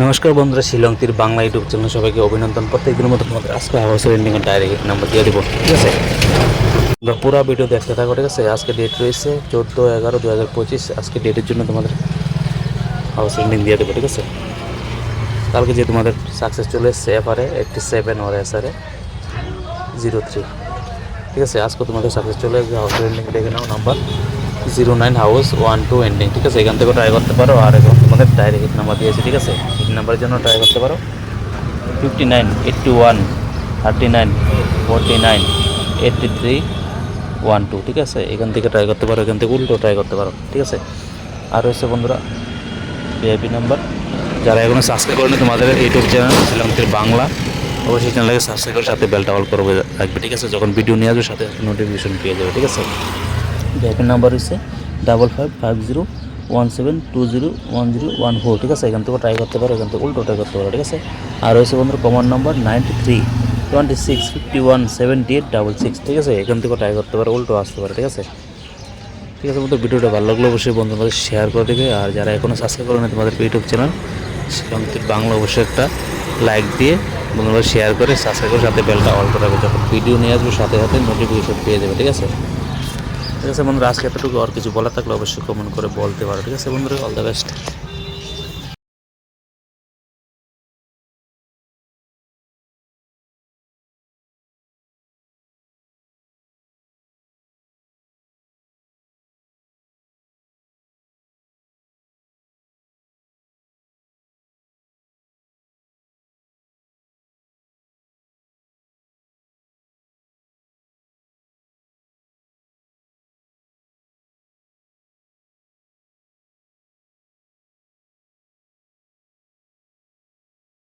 নমস্কার বন্ধুরা, শিলংতির Bangla YouTube channel সবাইকে অভিনন্দন। প্রত্যেকদিনের মতো তোমাদের আজকে হাউসের এন্ডিংয়ের ডাইরেক্ট নাম্বার দিয়ে দেবো, ঠিক আছে? আমরা পুরো ভিডিও দেখতে থাকো, ঠিক আছে? আজকে ডেট রয়েছে 14/11/2025। আজকে ডেটের জন্য তোমাদের হাউসের এন্ডিং দিয়ে দেবো, ঠিক আছে? কালকে যে তোমাদের সাকসেস চলে এসছে এফআরে 87 ওর এসআরে 03, ঠিক আছে? আজকে তোমাদের সাকসেস চলে এসেছে। হাউসের এন্ডিং দেখে নাও, নাম্বার 09 হাউস 12 এন্ডিং, ঠিক আছে? এখান থেকে ট্রাই করতে পারো। আর এখন তোমাদের ডাইরেক্ট নাম্বার দিয়েছে, ঠিক আছে? এই নাম্বারের জন্য ট্রাই করতে পারো 59 81 39 49 83 12, ঠিক আছে? এখান থেকে ট্রাই করতে পারো, এখান থেকে উল্টো ট্রাই করতে পারো, ঠিক আছে? আর হচ্ছে বন্ধুরা ভিআইপি নাম্বার, যারা এখনো সাবস্ক্রাইব করেনি তোমাদের ইউটিউব চ্যানেল শিলংতির বাংলা, অবশ্যই চ্যানেলকে সাবস্ক্রাইব করে সাথে বেলটা অল করে রাখবে, ঠিক আছে? যখন ভিডিও নিয়ে আসবে সাথে নোটিফিকেশন পেয়ে যাবে, ঠিক আছে? ভিআইপি নাম্বার হচ্ছে 555017201014, ঠিক আছে? এখান থেকে ট্রাই করতে পারো, এখান থেকে উল্টো ট্রাই করতে পারো, ঠিক আছে? আর হচ্ছে বন্ধুরা কমন নাম্বার 93 26 51 78 66, ঠিক আছে? এখান থেকে ট্রাই করতে পারো, উল্টো আসতে পারে, ঠিক আছে? ঠিক আছে বন্ধু, ভিডিওটা ভালো লাগলে অবশ্যই বন্ধুদের মধ্যে শেয়ার করে দেবে। আর যারা এখনও সাবস্ক্রাইব করে না তোমাদের ইউটিউব চ্যানেল শিলংতির বাংলা, অবশ্যই একটা লাইক দিয়ে বন্ধুরা শেয়ার করে সাবস্ক্রাইব করে সাথে বেলটা অল করে রাখবে। যখন ভিডিও নিয়ে আসবে সাথে সাথে নোটিফিকেশন পেয়ে যাবে, ঠিক আছে? ঠিক আছে বন্ধুরা, আজকে এতটুকু। আর কিছু বলার থাকলে অবশ্যই কমেন্ট করে বলতে পারো, ঠিক আছে বন্ধুরা? All the best.